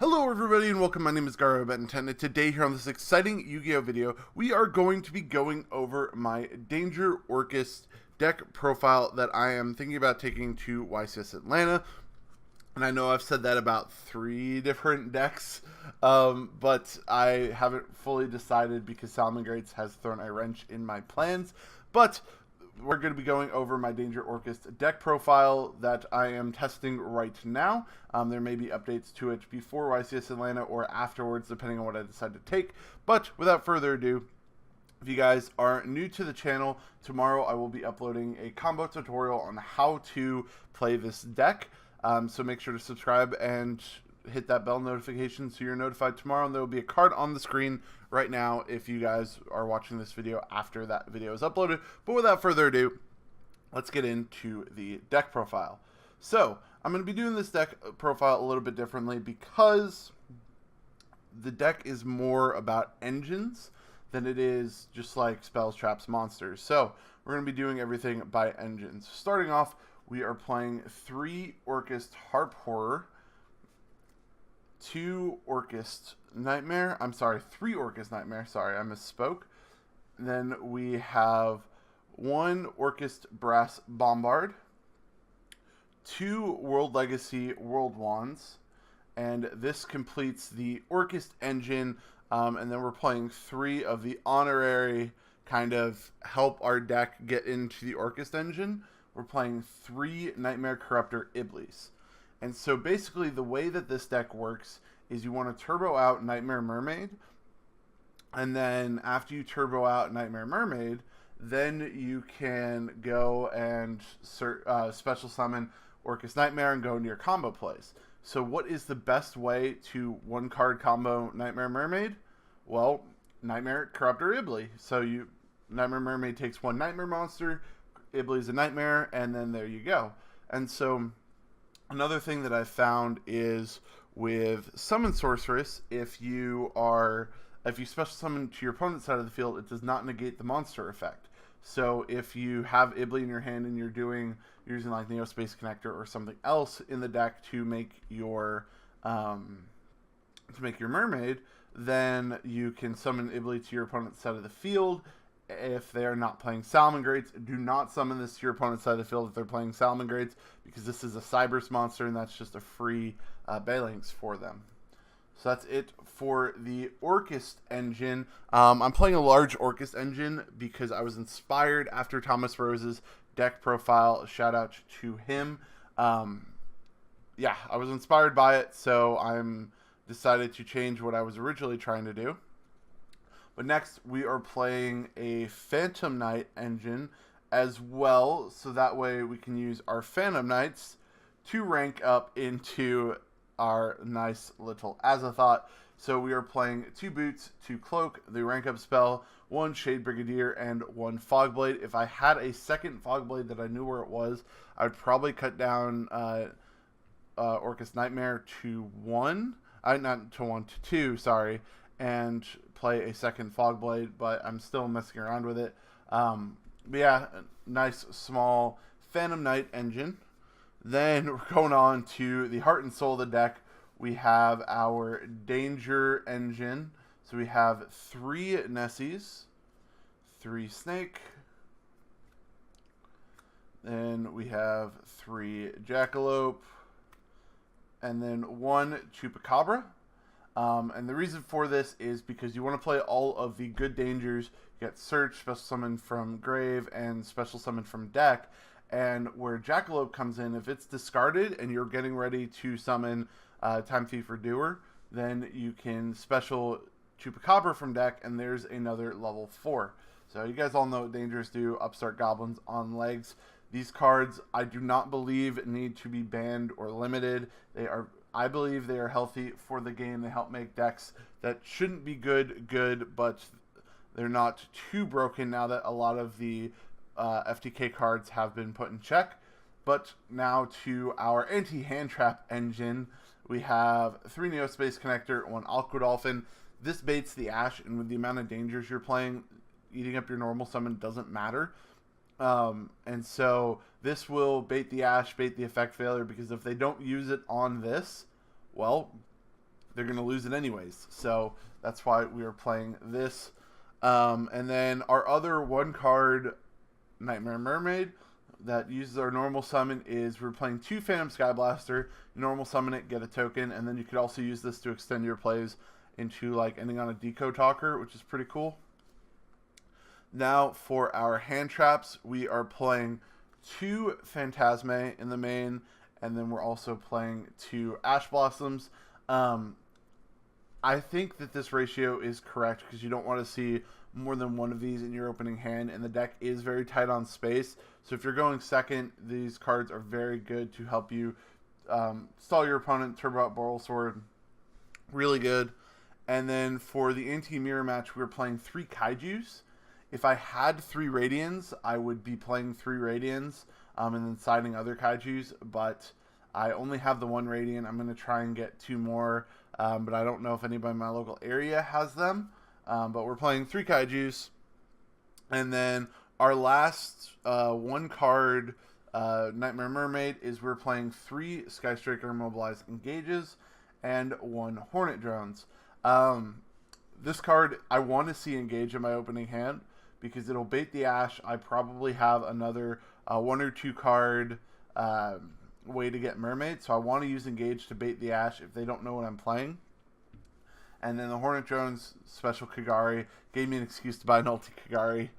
Hello everybody and welcome, my name is GaroBet10 and today here on this exciting Yu-Gi-Oh video, we are going to be going over my Danger Orcust deck profile that I am thinking about taking to YCS Atlanta. And I know I've said that about 3 different decks, but I haven't fully decided because Salamangreats has thrown a wrench in my plans. But we're going to be going over my Danger Orcust deck profile that I am testing right now. There may be updates to it before YCS Atlanta or afterwards, depending on what I decide to take. But without further ado, if you guys are new to the channel, tomorrow I will be uploading a combo tutorial on how to play this deck. So make sure to subscribe and hit that bell notification so you're notified tomorrow, and there will be a card on the screen right now if you guys are watching this video after that video is uploaded. But without further ado, let's get into the deck profile. So I'm going to be doing this deck profile a little bit differently because the deck is more about engines than it is just like spells, traps, monsters. So we're going to be doing everything by engines. Starting off, we are playing 3 Orcust Harp Horror, 2 Orcust Nightmare. I'm sorry, 3 Orcust Nightmare. Sorry, I misspoke. Then we have 1 Orcust Brass Bombard, 2 World Legacy World Wands, and this completes the Orcust engine. And then we're playing 3 of the honorary kind of help our deck get into the Orcust engine. We're playing 3 Nightmare Corruptor Iblis. And so basically the way that this deck works is you want to turbo out Nightmare Mermaid, and then after you turbo out Nightmare Mermaid, then you can go and special summon Orcust Nightmare and go into your combo plays. So what is the best way to 1-card combo Nightmare Mermaid? Well, Nightmare Corruptor Iblis. So Nightmare Mermaid takes 1 Nightmare monster, Iblis a Nightmare, and then there you go. And so another thing that I've found is with Summon Sorceress, if you special summon to your opponent's side of the field, it does not negate the monster effect. So if you have Iblis in your hand and you're using like Neo Space Connector or something else in the deck to make your mermaid, then you can summon Iblis to your opponent's side of the field. If they are not playing Salamangreats, do not summon this to your opponent's side of the field if they're playing Salamangreats, because this is a Cybers monster and that's just a free Balinks for them. So that's it for the Orcust engine. I'm playing a large Orcust engine because I was inspired after Thomas Rose's deck profile. Shout out to him. Yeah, I was inspired by it, so I'm decided to change what I was originally trying to do. But next, we are playing a Phantom Knight engine as well, so that way we can use our Phantom Knights to rank up into our nice little Azathot. So we are playing 2 Boots, 2 Cloak, the rank up spell, 1 Shade Brigadier, and 1 Fogblade. If I had a second Fogblade that I knew where it was, I would probably cut down Orcust Nightmare to 1. Not to 1, to 2, sorry, and play a second Fogblade, but I'm still messing around with it. But yeah, nice small Phantom Knight engine. Then we're going on to the heart and soul of the deck. We have our Danger engine. So we have 3 Nessies, 3 Snake, then we have 3 Jackalope, and then 1 Chupacabra. And the reason for this is because you want to play all of the good dangers. You get Search, Special Summon from Grave, and Special Summon from deck. And where Jackalope comes in, if it's discarded and you're getting ready to summon Time Thief or Doer, then you can special Chupacabra from deck, and there's another level 4. So you guys all know what dangers do. Upstart Goblins on legs. These cards, I do not believe need to be banned or limited. I believe they are healthy for the game. They help make decks that shouldn't be good, but they're not too broken now that a lot of the FTK cards have been put in check. But now to our anti-hand trap engine. We have 3 Neo Space Connector, 1 Aqua Dolphin. This baits the Ash, and with the amount of dangers you're playing, eating up your normal summon doesn't matter. And so this will bait the Ash, bait the effect failure, because if they don't use it on this, well, they're going to lose it anyways. So that's why we are playing this. And then our other 1-card Nightmare Mermaid that uses our normal summon is we're playing 2 Phantom Skyblaster. Normal summon it, get a token, and then you could also use this to extend your plays into like ending on a Decode Talker, which is pretty cool. Now for our hand traps, we are playing 2 Phantasme in the main, and then we're also playing 2 Ash Blossoms. I think that this ratio is correct because you don't want to see more than one of these in your opening hand, and the deck is very tight on space. So if you're going second, these cards are very good to help you stall your opponent. Turbo Out Boral Sword, really good. And then for the anti-mirror match, we were playing 3 Kaijus. If I had 3 Radians, I would be playing 3 Radians and then siding other Kaijus, but I only have the 1 Radiant. I'm going to try and get 2 more, but I don't know if anybody in my local area has them. But we're playing 3 Kaijus. And then our last 1-card Nightmare Mermaid is we're playing 3 Sky Striker Mobilized Engages and 1 Hornet Drones. This card, I want to see Engage in my opening hand because it'll bait the Ash. I probably have another 1 or 2 card way to get Mermaid, so I want to use Engage to bait the Ash if they don't know what I'm playing. And then the Hornet Drones special Kagari gave me an excuse to buy an ulti Kagari.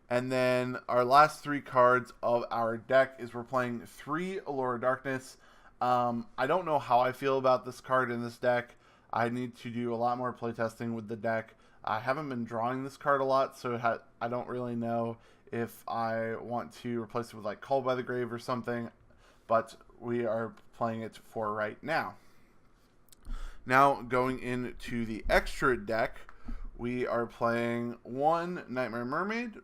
And then our last 3 cards of our deck is we're playing 3 Allure Darkness. I don't know how I feel about this card in this deck. I need to do a lot more playtesting with the deck. I haven't been drawing this card a lot, so I don't really know if I want to replace it with like Call by the Grave or something. But we are playing it for right now. Now, going into the extra deck, we are playing 1 Nightmare Mermaid,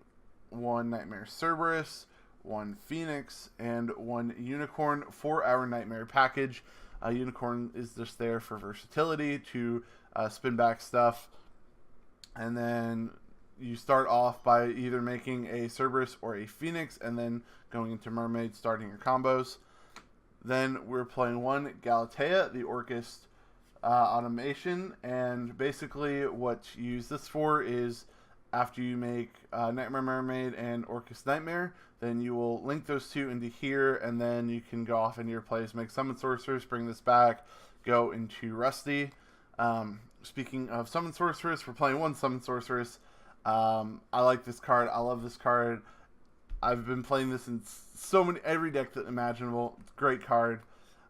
1 Nightmare Cerberus, 1 Phoenix, and 1 Unicorn for our Nightmare package. Unicorn is just there for versatility to spin back stuff. And then you start off by either making a Cerberus or a Phoenix, and then going into Mermaid, starting your combos. Then we're playing 1 Galatea, the Orcust automation, and basically what you use this for is after you make Nightmare Mermaid and Orcust Nightmare, then you will link those 2 into here, and then you can go off into your plays, make Summon Sorceress, bring this back, go into Rusty. Speaking of Summon Sorceress, we're playing 1 Summon Sorceress. I like this card. I love this card. I've been playing this in every deck that imaginable. It's a great card.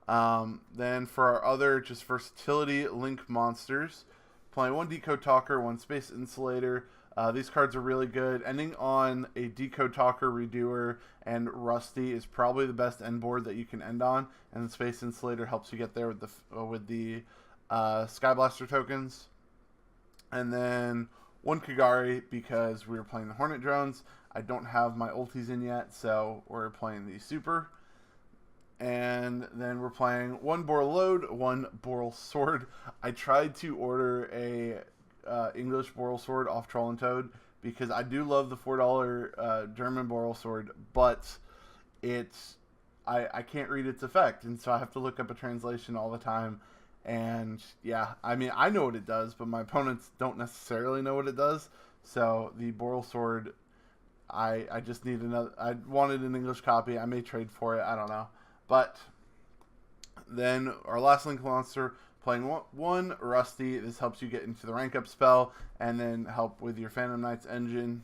Then for our other just versatility link monsters, playing 1 Decode Talker, 1 Space Insulator. These cards are really good. Ending on a Decode Talker, Redoer, and Rusty is probably the best end board that you can end on, and the Space Insulator helps you get there with the Sky Blaster tokens. And then 1 Kagari because we were playing the Hornet Drones. I don't have my ultis in yet, so we're playing the Super. And then we're playing 1 Boral Load, 1 Boral Sword. I tried to order a English Boral Sword off Troll and Toad because I do love the $4 German Boral Sword, but I can't read its effect, and so I have to look up a translation all the time. And yeah, I mean, I know what it does, but my opponents don't necessarily know what it does. So the Boral Sword, I just need another. I wanted an English copy. I may trade for it. I don't know. But then our last link monster, playing 1 Rusty. This helps you get into the rank up spell and then help with your Phantom Knights engine.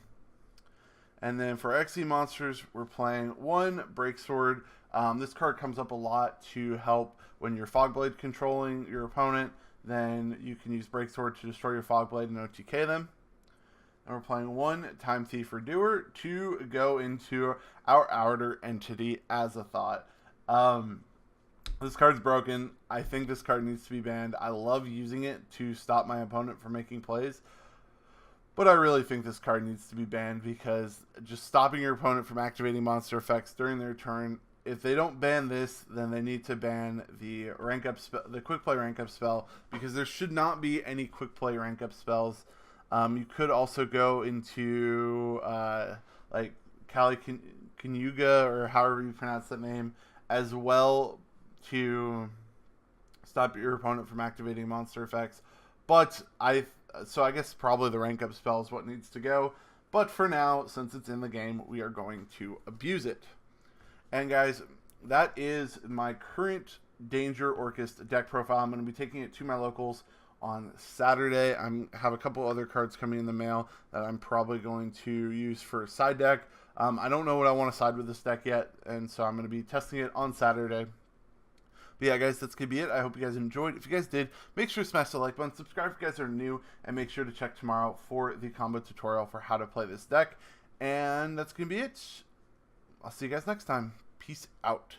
And then for XE monsters, we're playing 1 Break Sword. This card comes up a lot to help when you're Fogblade controlling your opponent. Then you can use Break Sword to destroy your Fogblade and OTK them. And we're playing 1 Time Thief Redoer to go into our outer entity, Azathot. This card's broken. I think this card needs to be banned. I love using it to stop my opponent from making plays, but I really think this card needs to be banned because just stopping your opponent from activating monster effects during their turn, if they don't ban this, then they need to ban the rank up the quick play rank up spell, because there should not be any quick play rank up spells. You could also go into like Kali Kanyuga, or however you pronounce that name, as well to stop your opponent from activating monster effects. But I guess probably the rank up spell is what needs to go. But for now, since it's in the game, we are going to abuse it. And guys, that is my current Danger Orcust deck profile. I'm going to be taking it to my locals on Saturday. I have a couple other cards coming in the mail that I'm probably going to use for a side deck. I don't know what I want to side with this deck yet, and so I'm going to be testing it on Saturday. But yeah, guys, that's going to be it. I hope you guys enjoyed. If you guys did, make sure to smash the like button, subscribe if you guys are new, and make sure to check tomorrow for the combo tutorial for how to play this deck. And that's going to be it. I'll see you guys next time. Peace out.